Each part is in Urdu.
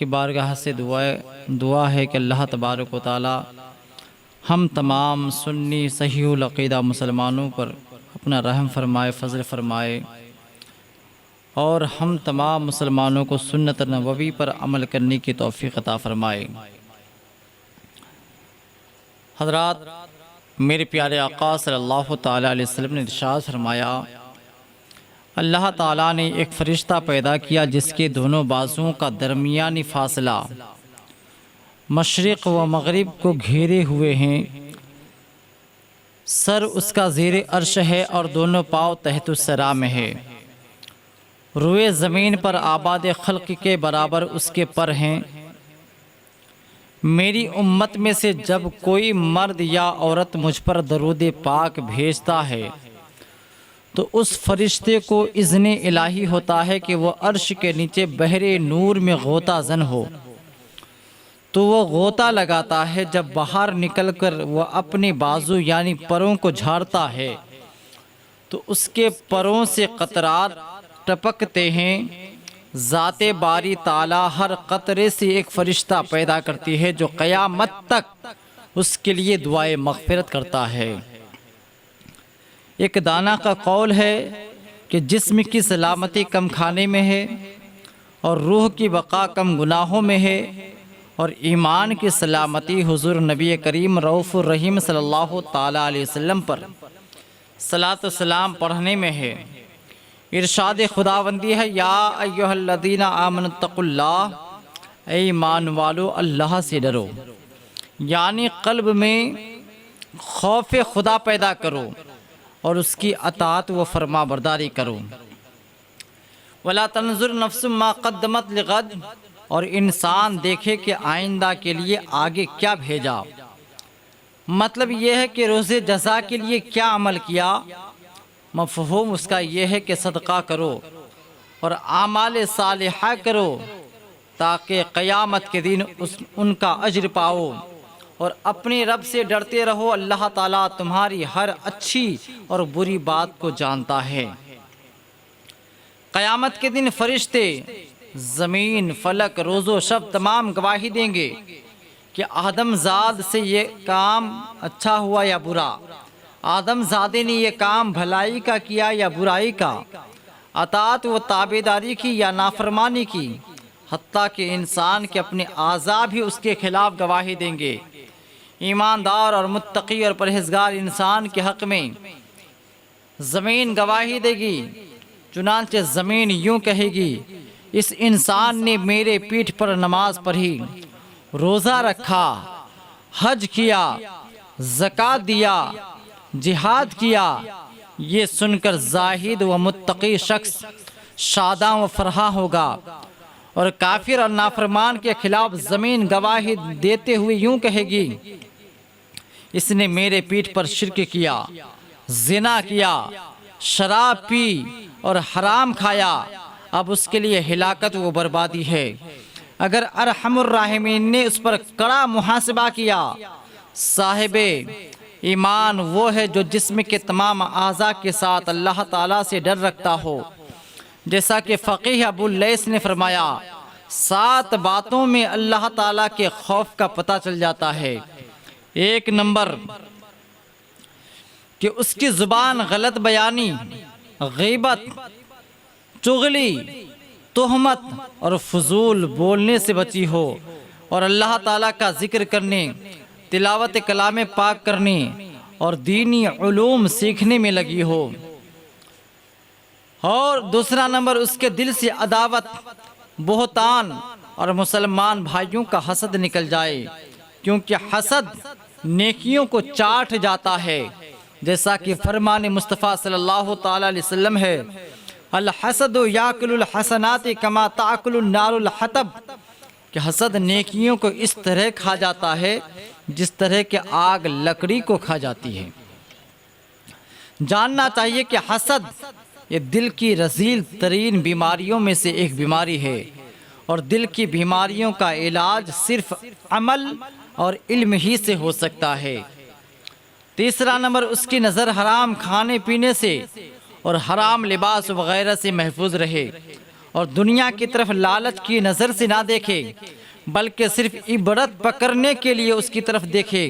کی بارگاہ سے دعا ہے کہ اللہ تبارک و تعالی ہم تمام سنی صحیح العقیدہ مسلمانوں پر اپنا رحم فرمائے، فضل فرمائے، اور ہم تمام مسلمانوں کو سنت نبوی پر عمل کرنے کی توفیق عطا فرمائے۔ حضرات، میرے پیارے آقا صلی اللہ تعالیٰ علیہ وسلم نے ارشاد فرمایا، اللہ تعالیٰ نے ایک فرشتہ پیدا کیا جس کے دونوں بازوؤں کا درمیانی فاصلہ مشرق و مغرب کو گھیرے ہوئے ہیں، سر اس کا زیر عرش ہے اور دونوں پاؤں تحت الثری میں ہے، روئے زمین پر آباد خلق کے برابر اس کے پر ہیں۔ میری امت میں سے جب کوئی مرد یا عورت مجھ پر درود پاک بھیجتا ہے تو اس فرشتے کو اذن الہی ہوتا ہے کہ وہ عرش کے نیچے بحر نور میں غوطہ زن ہو، تو وہ غوطہ لگاتا ہے۔ جب باہر نکل کر وہ اپنے بازو یعنی پروں کو جھاڑتا ہے تو اس کے پروں سے قطرات ٹپکتے ہیں۔ ذات باری تعالیٰ ہر قطرے سے ایک فرشتہ پیدا کرتی ہے جو قیامت تک اس کے لیے دعائے مغفرت کرتا ہے۔ ایک دانا کا قول ہے کہ جسم کی سلامتی کم کھانے میں ہے اور روح کی بقا کم گناہوں میں ہے، اور ایمان کی سلامتی حضور نبی کریم رؤوف الرحیم صلی اللہ تعالیٰ علیہ وسلم پر صلاۃ و سلام پڑھنے میں ہے۔ ارشاد خداوندی ہے، یا ایھا الذین آمنوا اتقوا اللہ، اے ایمان والو اللہ سے ڈرو، یعنی قلب میں خوف خدا پیدا کرو اور اس کی اطاعت و فرما برداری کرو۔ ولا تنظر نفس ما قدمت لغد، اور انسان دیکھے کہ آئندہ کے لیے آگے کیا بھیجا۔ مطلب یہ ہے کہ روز جزا کے لیے کیا عمل کیا۔ مفہوم اس کا یہ ہے کہ صدقہ کرو اور اعمال صالحہ کرو تاکہ قیامت کے دن ان کا اجر پاؤ، اور اپنے رب سے ڈرتے رہو، اللہ تعالیٰ تمہاری ہر اچھی اور بری بات کو جانتا ہے۔ قیامت کے دن فرشتے، زمین، فلک، روز و شب تمام گواہی دیں گے کہ آدم زاد سے یہ کام اچھا ہوا یا برا، آدم زادے نے یہ کام بھلائی کا کیا یا برائی کا، اطاعت و تابعداری کی یا نافرمانی کی، حتیٰ کہ انسان کے اپنے اعضاء بھی اس کے خلاف گواہی دیں گے۔ ایماندار اور متقی اور پرہیزگار انسان کے حق میں زمین گواہی دے گی، چنانچہ زمین یوں کہے گی، اس انسان نے میرے پیٹھ پر نماز پڑھی، روزہ رکھا، حج کیا، زکوٰۃ دیا، جہاد کیا۔ یہ سن کر زاہد و متقی شخص شاداں و فرحاں ہوگا، اور کافر اور نافرمان کے خلاف زمین گواہی دیتے ہوئے یوں کہے گی، اس نے میرے پیٹھ پر شرک کیا، زنا کیا، شراب پی اور حرام کھایا، اب اس کے لیے ہلاکت و بربادی ہے۔ اگر ارحم الراحمین نے اس پر کڑا محاسبہ کیا۔ صاحب ایمان وہ ہے جو جسم کے تمام اعضاء کے ساتھ اللہ تعالیٰ سے ڈر رکھتا ہو، جیسا کہ فقیہ ابو اللیث نے فرمایا، 7 باتوں میں اللہ تعالیٰ کے خوف کا پتہ چل جاتا ہے۔ 1 نمبر کہ اس کی زبان غلط بیانی، غیبت، چغلی، تہمت اور فضول بولنے سے بچی ہو، اور اللہ تعالیٰ کا ذکر کرنے، تلاوت کلام پاک کرنے اور دینی علوم سیکھنے میں لگی ہو۔ اور 2 نمبر اس کے دل سے عداوت، بہتان اور مسلمان بھائیوں کا حسد نکل جائے، کیونکہ حسد نیکیوں کو چاٹ جاتا ہے، جیسا کہ فرمان مصطفیٰ صلی اللہ تعالیٰ علیہ وسلم ہے، الحسد یاکل الحسنات کما تاکل النار الحطب، کہ حسد نیکیوں کو اس طرح کھا جاتا ہے جس طرح کہ آگ لکڑی کو کھا جاتی ہے۔ جاننا چاہیے کہ حسد یہ دل کی رذیل ترین بیماریوں میں سے ایک بیماری ہے، اور دل کی بیماریوں کا علاج صرف عمل اور علم ہی سے ہو سکتا ہے۔ 3 نمبر اس کی نظر حرام کھانے پینے سے اور حرام لباس وغیرہ سے محفوظ رہے، اور دنیا کی طرف لالچ کی نظر سے نہ دیکھے، بلکہ صرف عبرت پکڑنے کے لیے اس کی طرف دیکھے،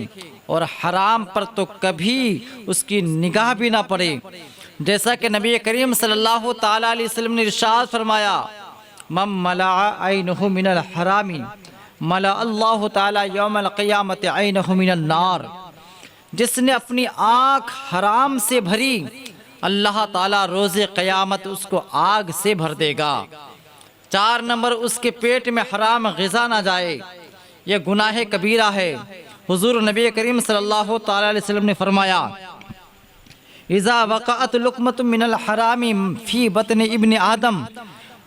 اور حرام پر تو کبھی اس کی نگاہ بھی نہ پڑے۔ جیسا کہ نبی کریم صلی اللہ تعالیٰ علیہ وسلم نے ارشاد فرمایا، من ملع عینہ من الحرام ملع اللہ تعالیٰ یوم القیامت عینہ من النار۔ جس نے اپنی آنکھ حرام سے بھری، اللہ تعالیٰ روز قیامت اس کو آگ سے بھر دے گا۔ 4 نمبر، اس کے پیٹ میں حرام غذا نہ جائے، یہ گناہ کبیرہ ہے۔ حضور نبی کریم صلی اللہ تعالیٰ علیہ وسلم نے فرمایا، اذا وقعت لقمۃ من الحرام فی بطن ابن آدم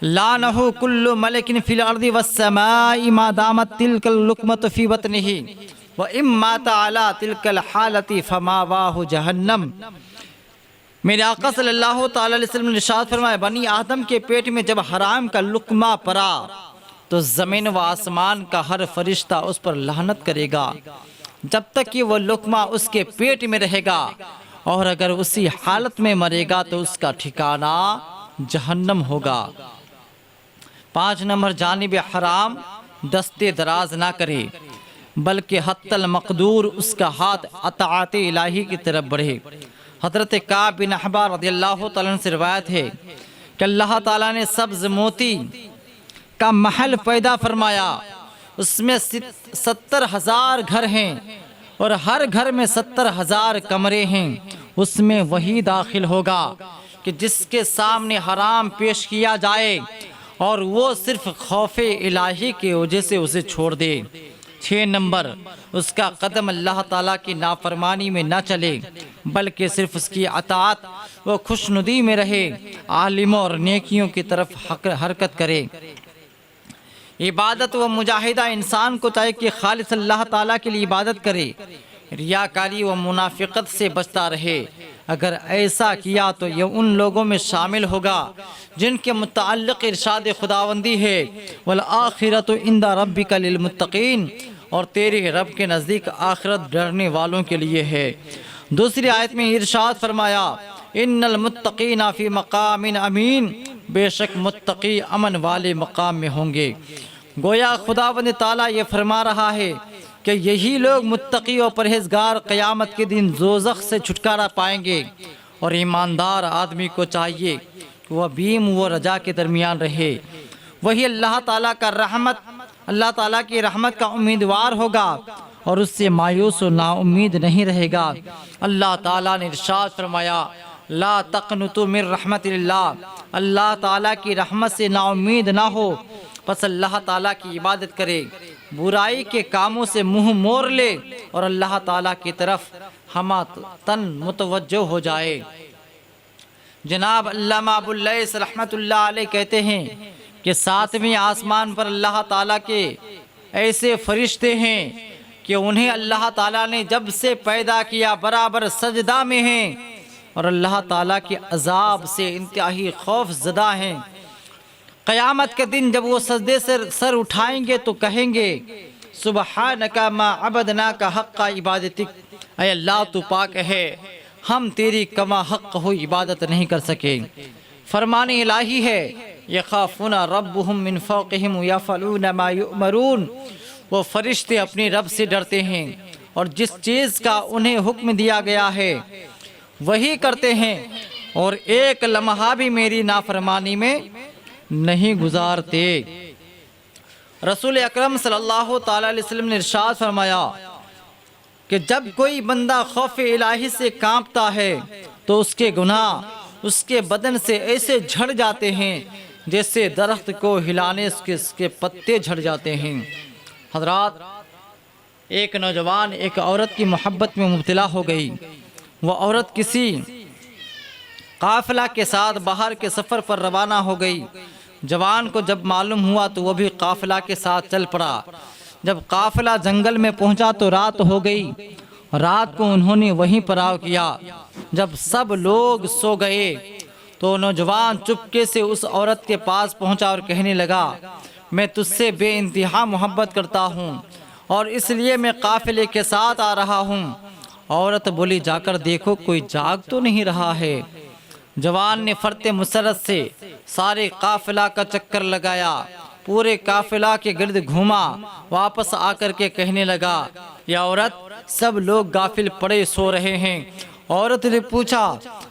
لعنہ کل ملک فی الارض والسماء ما دامت تلک اللقمۃ فی بطنہ وَإِن مَاتَ عَلَى تِلْكَ الْحَالَةِ فَمَأْوَاهُ جَهَنَّمُ۔ میرے آقا صلی اللہ تعالیٰ علیہ وسلم نے ارشاد فرمایا، بنی آدم کے پیٹ میں جب حرام کا لقمہ پڑا تو زمین و آسمان کا ہر فرشتہ اس پر لعنت کرے گا جب تک کہ وہ لقمہ اس کے پیٹ میں رہے گا، اور اگر اسی حالت میں مرے گا تو اس کا ٹھکانہ جہنم ہوگا۔ 5 نمبر، جانب حرام دستے دراز نہ کرے، بلکہ حتی المقدور اس کا ہاتھ اطاعت الہی کی طرف بڑھے۔ حضرت کعب بن احبار رضی اللہ تعالیٰ عنہ سے روایت ہے کہ اللہ تعالیٰ نے سبز موتی کا محل پیدا فرمایا، اس میں 70,000 گھر ہیں اور ہر گھر میں 70,000 کمرے ہیں، اس میں وہی داخل ہوگا کہ جس کے سامنے حرام پیش کیا جائے اور وہ صرف خوف الہی کی وجہ سے اسے چھوڑ دے۔ 6 نمبر، اس کا قدم اللہ تعالیٰ کی نافرمانی میں نہ چلے، بلکہ صرف اس کی اطاعت و خوشنودی میں رہے، عالموں اور نیکیوں کی طرف حرکت کرے۔ عبادت و مجاہدہ انسان کو چاہے کہ خالص اللہ تعالیٰ کے لیے عبادت کرے، ریاکاری و منافقت سے بچتا رہے۔ اگر ایسا کیا تو یہ ان لوگوں میں شامل ہوگا جن کے متعلق ارشاد خداوندی ہے، والآخرۃ عند ربک للمتقین، اور تیرے رب کے نزدیک آخرت ڈرنے والوں کے لیے ہے۔ دوسری آیت میں ارشاد فرمایا، ان المتقین فی مقام امین، بے شک متقی امن والے مقام میں ہوں گے۔ گویا خداوند تعالیٰ یہ فرما رہا ہے کہ یہی لوگ متقی و پرہیزگار قیامت کے دن دوزخ سے چھٹکارا پائیں گے، اور ایماندار آدمی کو چاہیے کہ وہ بیم و رجا کے درمیان رہے، وہی اللہ تعالیٰ کی رحمت کا امیدوار ہوگا اور اس سے مایوس و نا امید نہیں رہے گا۔ اللہ تعالیٰ نے ارشاد فرمایا، لا تقنطوا من رحمت اللہ، اللہ تعالیٰ کی رحمت سے نا امید نہ ہو، پس اللہ تعالیٰ کی عبادت کرے، برائی کے کاموں سے منہ موڑ لے اور اللہ تعالیٰ کی طرف ہمہ تن متوجہ ہو جائے۔ جناب علامہ ابواللیث رحمۃ اللہ علیہ کہتے ہیں کہ 7ویں آسمان پر اللہ تعالیٰ کے ایسے فرشتے ہیں کہ انہیں اللہ تعالیٰ نے جب سے پیدا کیا برابر سجدہ میں ہیں، اور اللہ تعالیٰ کے عذاب سے انتہائی خوف زدہ ہیں۔ قیامت کے دن جب وہ سجدے سے سر اٹھائیں گے تو کہیں گے، سبحانک ما عبدناک حق عبادتک، اے اللہ تو پاک ہے، ہم تیری کما حق ہو عبادت نہیں کر سکے۔ فرمان الہی ہے، یخافون ربهم من فوقهم یفعلون ما یؤمرون، وہ فرشتے اپنے رب سے ڈرتے ہیں اور جس چیز کا انہیں حکم دیا گیا ہے وہی کرتے ہیں، اور ایک لمحہ بھی میری نافرمانی میں نہیں گزارتے۔ رسول اکرم صلی اللہ تعالیٰ علیہ وسلم نے ارشاد فرمایا کہ جب کوئی بندہ خوف الہی سے کانپتا ہے تو اس کے گناہ اس کے بدن سے ایسے جھڑ جاتے ہیں جیسے درخت کو ہلانے سے اس کے پتے جھڑ جاتے ہیں۔ حضرات، ایک نوجوان ایک عورت کی محبت میں مبتلا ہو گئی۔ وہ عورت کسی قافلہ کے ساتھ باہر کے سفر پر روانہ ہو گئی۔ جوان کو جب معلوم ہوا تو وہ بھی قافلہ کے ساتھ چل پڑا۔ جب قافلہ جنگل میں پہنچا تو رات ہو گئی۔ رات کو انہوں نے وہیں پڑاؤ کیا۔ جب سب لوگ سو گئے تو نوجوان چپکے سے اس عورت کے پاس پہنچا اور کہنے لگا، میں تجھ سے بے انتہا محبت کرتا ہوں اور اس لیے میں قافلے کے ساتھ آ رہا ہوں۔ عورت بولی، جا کر دیکھو کوئی جاگ تو نہیں رہا ہے۔ جوان نے فرط مسرت سے سارے قافلہ کا چکر لگایا، پورے قافلہ کے گرد گھوما، واپس آ کر کے کہنے لگا، یا عورت سب لوگ غافل پڑے سو رہے ہیں۔ عورت نے پوچھا،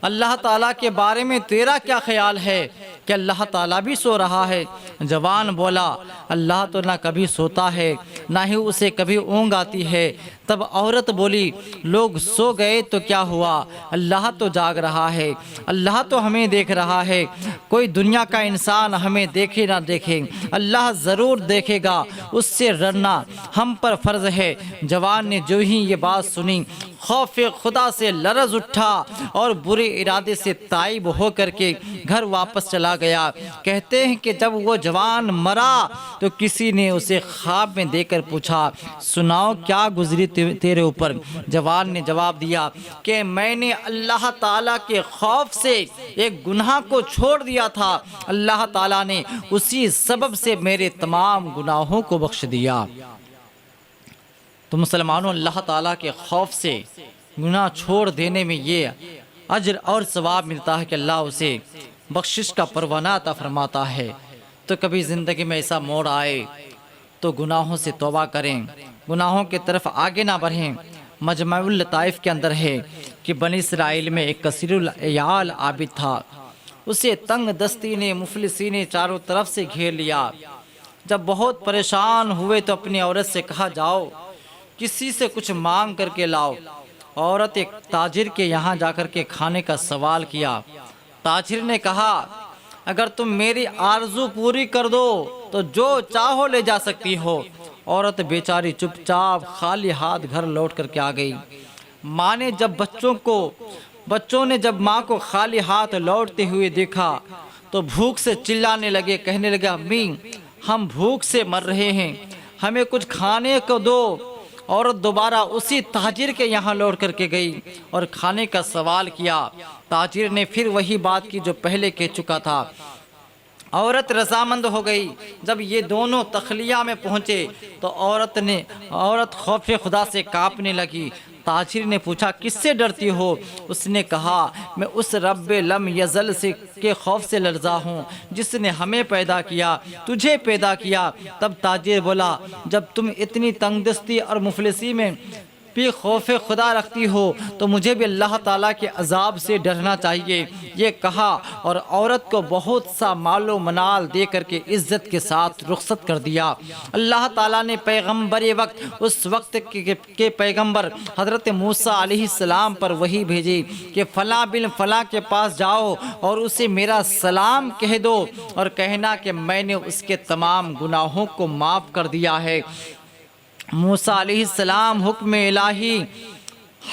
اللہ تعالیٰ کے بارے میں تیرا کیا خیال ہے کہ اللہ تعالیٰ بھی سو رہا ہے؟ جوان بولا، اللہ تو نہ کبھی سوتا ہے نہ ہی اسے کبھی اونگ آتی ہے۔ تب عورت بولی، لوگ سو گئے تو کیا ہوا، اللہ تو جاگ رہا ہے، اللہ تو ہمیں دیکھ رہا ہے، کوئی دنیا کا انسان ہمیں دیکھے نہ دیکھے، اللہ ضرور دیکھے گا، اس سے ڈرنا ہم پر فرض ہے۔ جوان نے جو ہی یہ بات سنی، خوف خدا سے لرز اٹھا اور برے ارادے سے تائب ہو کر کے گھر واپس چلا گیا۔ کہتے ہیں کہ جب وہ جوان مرا تو کسی نے اسے خواب میں دے کر پوچھا، سناؤ کیا گزری تیرے اوپر؟ جوان نے جواب دیا کہ میں نے اللہ تعالیٰ کے خوف سے ایک گناہ کو چھوڑ دیا تھا، اللہ تعالیٰ نے اسی سبب سے میرے تمام گناہوں کو بخش دیا۔ تو مسلمانوں، اللہ تعالیٰ کے خوف سے گناہ چھوڑ دینے میں یہ اجر اور ثواب ملتا ہے کہ اللہ اسے بخشش کا پروانہ عطا فرماتا ہے۔ تو کبھی زندگی میں ایسا موڑ آئے تو گناہوں سے توبہ کریں، گناہوں کی طرف آگے نہ بڑھیں۔ مجمع اللطائف کے اندر ہے کہ بنی اسرائیل میں ایک کثیر العیال عابد تھا، اسے تنگ دستی نے، مفلسی نے چاروں طرف سے گھیر لیا۔ جب بہت پریشان ہوئے تو اپنی عورت سے کہا، جاؤ کسی سے کچھ مانگ کر کے لاؤ۔ عورت ایک تاجر کے یہاں جا کر کے کھانے کا سوال کیا۔ تاجر نے کہا، اگر تم میری آرزو پوری کر دو تو جو چاہو لے جا سکتی ہو۔ عورت بیچاری چپ چاپ خالی ہاتھ گھر لوٹ کر کے آ گئی۔ ماں نے جب بچوں نے جب ماں کو خالی ہاتھ لوٹتے ہوئے دیکھا تو بھوک سے چلانے لگے، کہنے لگے، امی ہم بھوک سے مر رہے ہیں، ہمیں کچھ کھانے کو دو۔ عورت دوبارہ اسی تاجر کے یہاں لوٹ کر کے گئی اور کھانے کا سوال کیا۔ تاجر نے پھر وہی بات کی جو پہلے کہہ چکا تھا۔ عورت رضامند ہو گئی۔ جب یہ دونوں تخلیہ میں پہنچے تو عورت خوف خدا سے کانپنے لگی۔ تاجر نے پوچھا، کس سے ڈرتی ہو؟ اس نے کہا، میں اس رب لم یزل سے کے خوف سے لرزا ہوں جس نے ہمیں پیدا کیا، تجھے پیدا کیا۔ تب تاجر بولا، جب تم اتنی تنگ دستی اور مفلسی میں بھی خوف خدا رکھتی ہو تو مجھے بھی اللہ تعالیٰ کے عذاب سے ڈرنا چاہیے۔ یہ کہا اور عورت کو بہت سا مال و منال دے کر کے عزت کے ساتھ رخصت کر دیا۔ اللہ تعالیٰ نے پیغمبر وقت اس وقت کے پیغمبر حضرت موسیٰ علیہ السلام پر وحی بھیجی کہ فلاں بن فلاں کے پاس جاؤ اور اسے میرا سلام کہہ دو اور کہنا کہ میں نے اس کے تمام گناہوں کو معاف کر دیا ہے۔ موسیٰ علیہ السلام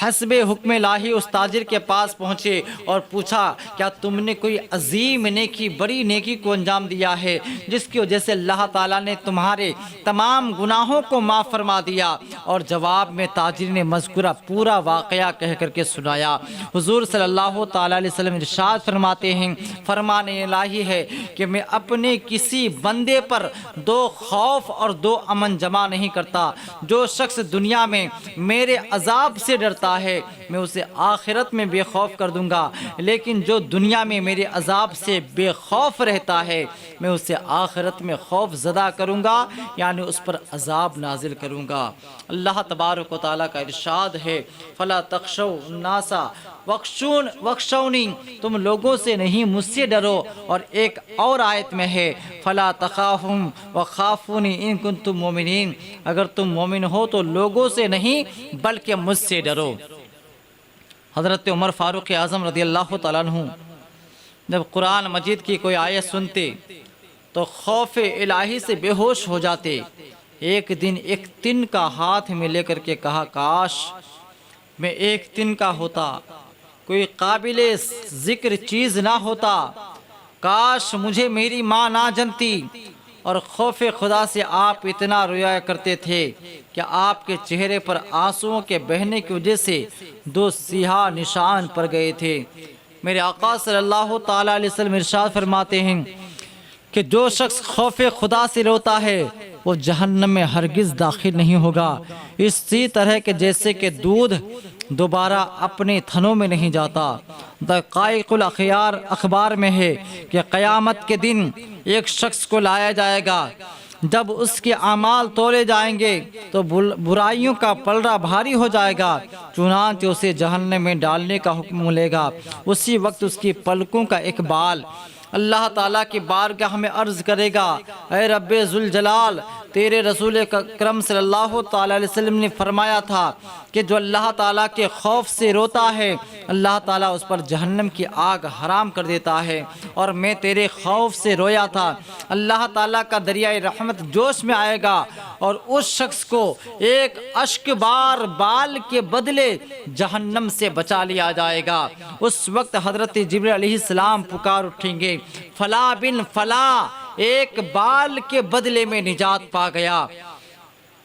حسب حکم الہی اس تاجر کے پاس پہنچے اور پوچھا، کیا تم نے کوئی عظیم نیکی، بڑی نیکی کو انجام دیا ہے جس کی وجہ سے اللہ تعالیٰ نے تمہارے تمام گناہوں کو معاف فرما دیا؟ اور جواب میں تاجر نے مذکورہ پورا واقعہ کہہ کر کے سنایا۔ حضور صلی اللہ تعالیٰ علیہ وسلم ارشاد فرماتے ہیں، فرمان الہی ہے کہ میں اپنے کسی بندے پر دو خوف اور دو امن جمع نہیں کرتا۔ جو شخص دنیا میں میرے عذاب سے ڈرتا ہے میں اسے آخرت میں بے خوف کر دوں گا، لیکن جو دنیا میں میرے عذاب سے بے خوف رہتا ہے میں اسے آخرت میں خوف زدہ کروں گا، یعنی اس پر عذاب نازل کروں گا۔ اللہ تبارک و تعالیٰ کا ارشاد ہے، فلا تخشوا الناس واخشونی، تم لوگوں سے نہیں مجھ سے ڈرو۔ اور ایک اور آیت میں ہے، فلا تخافوا وخافونی ان کنتم مؤمنین، اگر تم مومن ہو تو لوگوں سے نہیں بلکہ مجھ سے ڈرو۔ حضرت عمر فاروق اعظم رضی اللہ تعالیٰ عنہ جب قرآن مجید کی کوئی آیت سنتے تو خوف الہی سے بے ہوش ہو جاتے۔ ایک دن ایک تن کا ہاتھ میں لے کر کے کہا، کاش میں ایک تن کا ہوتا، کوئی قابل ذکر چیز نہ ہوتا، کاش مجھے میری ماں نہ جنتی۔ اور خوف خدا سے آپ اتنا رویا کرتے تھے کہ آپ کے چہرے پر آنسوؤں کے بہنے کی وجہ سے دو سیاہ نشان پڑ گئے تھے۔ میرے آقا صلی اللہ تعالیٰ علیہ وسلم ارشاد فرماتے ہیں کہ جو شخص خوف خدا سے روتا ہے وہ جہنم میں ہرگز داخل نہیں ہوگا، اسی طرح کہ جیسے کہ دودھ دوبارہ اپنے تھنوں میں نہیں جاتا۔ دقائق الاخیار اخبار میں ہے کہ قیامت کے دن ایک شخص کو لایا جائے گا، جب اس کے اعمال تولے جائیں گے تو برائیوں کا پلڑا بھاری ہو جائے گا، چنانچہ اسے جہنم میں ڈالنے کا حکم ملے گا۔ اسی وقت اس کی پلکوں کا ایک بال اللہ تعالیٰ کی بارگاہ میں عرض کرے گا، اے رب ذوالجلال، تیرے رسول کرم صلی اللہ تعالیٰ علیہ وسلم نے فرمایا تھا کہ جو اللہ تعالیٰ کے خوف سے روتا ہے اللہ تعالیٰ اس پر جہنم کی آگ حرام کر دیتا ہے، اور میں تیرے خوف سے رویا تھا۔ اللہ تعالیٰ کا دریائے رحمت جوش میں آئے گا اور اس شخص کو ایک اشک بار بال کے بدلے جہنم سے بچا لیا جائے گا۔ اس وقت حضرت جبرائیل علیہ السلام پکار اٹھیں گے، فلاں بن فلاں ایک بال کے بدلے میں نجات پا گیا۔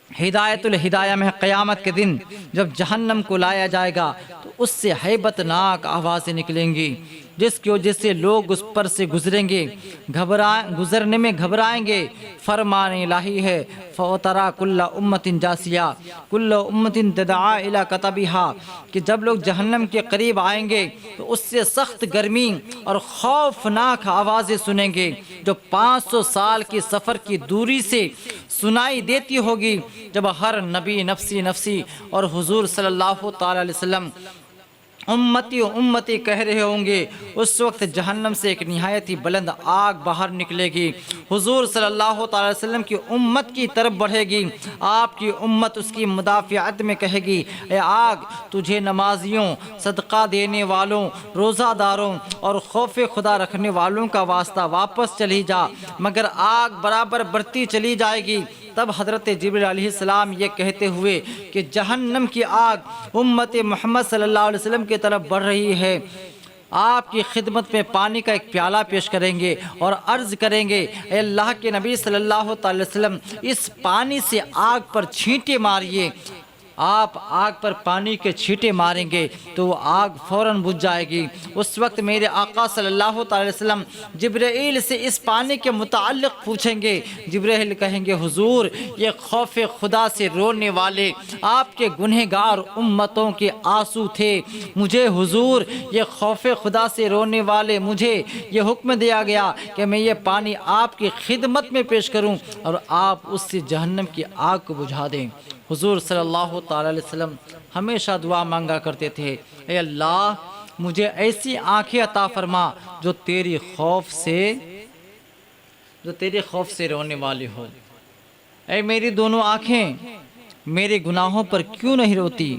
ہدایت الہدایہ میں قیامت کے دن جب جہنم کو لایا جائے گا تو اس سے ہیبت ناک آوازیں نکلیں گی، جس کی وجہ سے لوگ اس پر سے گزریں گے، گزرنے میں گھبرائیں گے۔ فرمان الہی ہے، فَوْتَرَا كُلَّ أُمَّةٍ جَاسِيَةٍ كُلَّ أُمَّةٍ تَدْعَىٰ إِلَىٰ كَتَبِهَا، کہ جب لوگ جہنم کے قریب آئیں گے تو اس سے سخت گرمی اور خوفناک آوازیں سنیں گے جو 500 سال کی سفر کی دوری سے سنائی دیتی ہوگی، جب ہر نبی نفسی نفسی اور حضور صلی اللہ تعالی علیہ وسلم امتی امتی کہہ رہے ہوں گے۔ اس وقت جہنم سے ایک نہایت ہی بلند آگ باہر نکلے گی، حضور صلی اللہ تعالی وسلم کی امت کی طرف بڑھے گی۔ آپ کی امت اس کی مدافعت میں کہے گی، اے آگ، تجھے نمازیوں، صدقہ دینے والوں، روزہ داروں اور خوف خدا رکھنے والوں کا واسطہ، واپس چلی جا، مگر آگ برابر بڑھتی چلی جائے گی۔ تب حضرت جبرائیل علیہ السلام یہ کہتے ہوئے کہ جہنم کی آگ امت محمد صلی اللہ علیہ وسلم کی طرف بڑھ رہی ہے، آپ کی خدمت میں پانی کا ایک پیالہ پیش کریں گے اور عرض کریں گے، اے اللہ کے نبی صلی اللہ علیہ وسلم، اس پانی سے آگ پر چھینٹے ماریے۔ آپ آگ پر پانی کے چھینٹے ماریں گے تو وہ آگ فوراً بجھ جائے گی۔ اس وقت میرے آقا صلی اللہ علیہ وسلم جبرائیل سے اس پانی کے متعلق پوچھیں گے۔ جبرائیل کہیں گے، حضور، یہ خوف خدا سے رونے والے آپ کے گنہگار امتوں کے آنسو تھے، مجھے حضور یہ خوف خدا سے رونے والے مجھے یہ حکم دیا گیا کہ میں یہ پانی آپ کی خدمت میں پیش کروں اور آپ اس سے جہنم کی آگ کو بجھا دیں۔ حضور صلی اللہ تعالی علیہ وسلم ہمیشہ دعا مانگا کرتے تھے، اے اللہ، مجھے ایسی آنکھیں عطا فرما جو تیرے خوف سے رونے والی ہو۔ اے میری دونوں آنکھیں میرے گناہوں پر کیوں نہیں روتی؟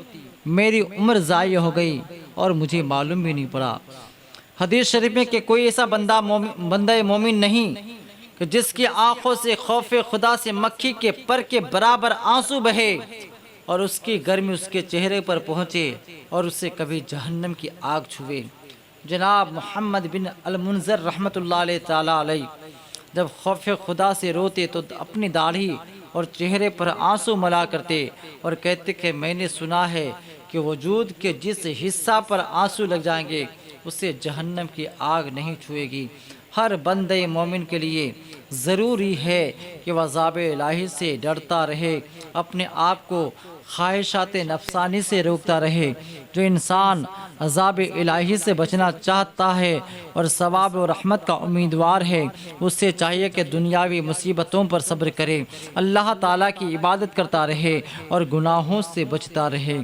میری عمر ضائع ہو گئی اور مجھے معلوم بھی نہیں پڑا۔ حدیث شریف میں کہ کوئی ایسا بندہ مومن نہیں کہ جس کی آنکھوں سے خوف خدا سے مکھی کے پر کے برابر آنسو بہے اور اس کی گرمی اس کے چہرے پر پہنچے اور اسے کبھی جہنم کی آگ چھوئے۔ جناب محمد بن المنذر رحمۃ اللہ علیہ تعالی علیہ جب خوف خدا سے روتے تو اپنی داڑھی اور چہرے پر آنسو ملا کرتے اور کہتے کہ میں نے سنا ہے کہ وجود کے جس حصہ پر آنسو لگ جائیں گے اسے جہنم کی آگ نہیں چھوئے گی۔ ہر بندے مومن کے لیے ضروری ہے کہ وہ عذاب الہی سے ڈرتا رہے، اپنے آپ کو خواہشات نفسانی سے روکتا رہے۔ جو انسان عذاب الہی سے بچنا چاہتا ہے اور ثواب و رحمت کا امیدوار ہے، اس سے چاہیے کہ دنیاوی مصیبتوں پر صبر کرے، اللہ تعالیٰ کی عبادت کرتا رہے اور گناہوں سے بچتا رہے۔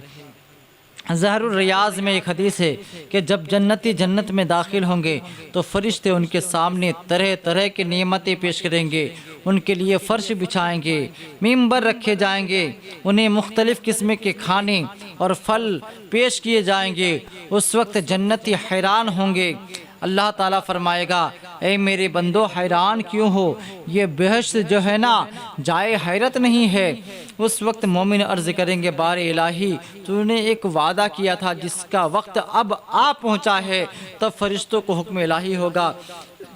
ظہر الریاض میں ایک حدیث ہے کہ جب جنتی جنت میں داخل ہوں گے تو فرشتے ان کے سامنے طرح طرح کی نعمتیں پیش کریں گے، ان کے لیے فرش بچھائیں گے، ممبر رکھے جائیں گے، انہیں مختلف قسم کے کھانے اور پھل پیش کیے جائیں گے۔ اس وقت جنتی حیران ہوں گے۔ اللہ تعالیٰ فرمائے گا، اے میرے بندو، حیران کیوں ہو؟ یہ بہشت جو ہے نا، جائے حیرت نہیں ہے۔ اس وقت مومن عرض کریں گے، بار الہی، تو نے ایک وعدہ کیا تھا جس کا وقت اب آ پہنچا ہے۔ تب فرشتوں کو حکم الہی ہوگا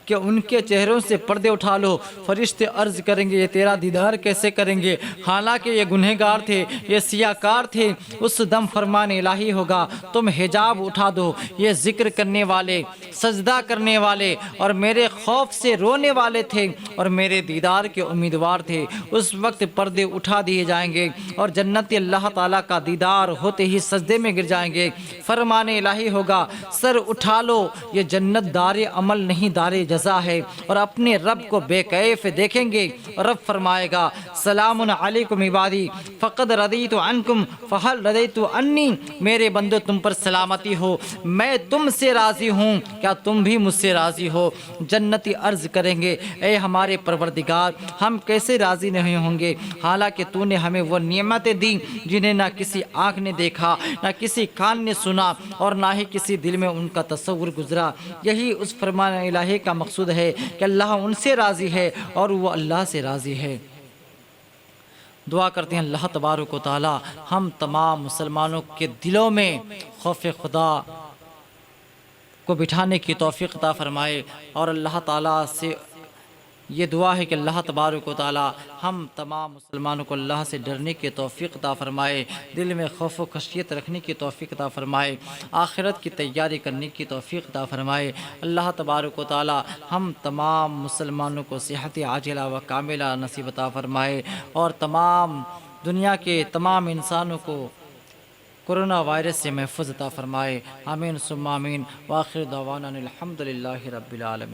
کہ ان کے چہروں سے پردے اٹھا لو۔ فرشتے عرض کریں گے یہ تیرا دیدار کیسے کریں گے، حالانکہ یہ گنہگار تھے، یہ سیاہکار تھے۔ اس دم فرمان الہی ہوگا تم حجاب اٹھا دو، یہ ذکر کرنے والے، سجدہ کرنے والے اور میرے خوف سے رونے والے تھے اور میرے دیدار کے امیدوار تھے۔ اس وقت پردے اٹھا دیے جائیں گے اور جنتی اللہ تعالیٰ کا دیدار ہوتے ہی سجدے میں گر جائیں گے۔ فرمان الہی ہوگا سر اٹھا لو، یہ جنت دار عمل نہیں دار جزا ہے، اور اپنے رب کو بے کیف دیکھیں گے۔ رب فرمائے گا سلام علیکم عبادی فقد رضیت عنکم فہل رضیت عنی، میرے بندو تم پر سلامتی ہو، میں تم سے راضی ہوں، کیا تم بھی مجھ سے راضی ہو؟ جنتی عرض کریں گے اے ہمارے پروردگار ہم کیسے راضی نہیں ہوں گے، حالانکہ تو نے ہمیں وہ نعمتیں دی جنہیں نہ کسی آنکھ نے دیکھا، نہ کسی کان نے سنا اور نہ ہی کسی دل میں ان کا تصور گزرا۔ یہی اس فرمان الہی کا مقصود ہے کہ اللہ ان سے راضی ہے اور وہ اللہ سے راضی ہے۔ دعا کرتے ہیں اللہ تبارک و تعالی ہم تمام مسلمانوں کے دلوں میں خوف خدا کو بٹھانے کی توفیق عطا فرمائے، اور اللہ تعالیٰ سے یہ دعا ہے کہ اللہ تبارک و تعالی ہم تمام مسلمانوں کو اللہ سے ڈرنے کی توفیق عطا فرمائے، دل میں خوف و خشیت رکھنے کی توفیق عطا فرمائے، آخرت کی تیاری کرنے کی توفیق عطا فرمائے۔ اللہ تبارک و تعالی ہم تمام مسلمانوں کو صحت عاجلہ و کاملہ نصیب عطا فرمائے، اور تمام دنیا کے تمام انسانوں کو کورونا وائرس سے محفوظ عطا فرمائے۔ آمین ثم آمین، وآخر دعوانا الحمد للہ رب العالمین۔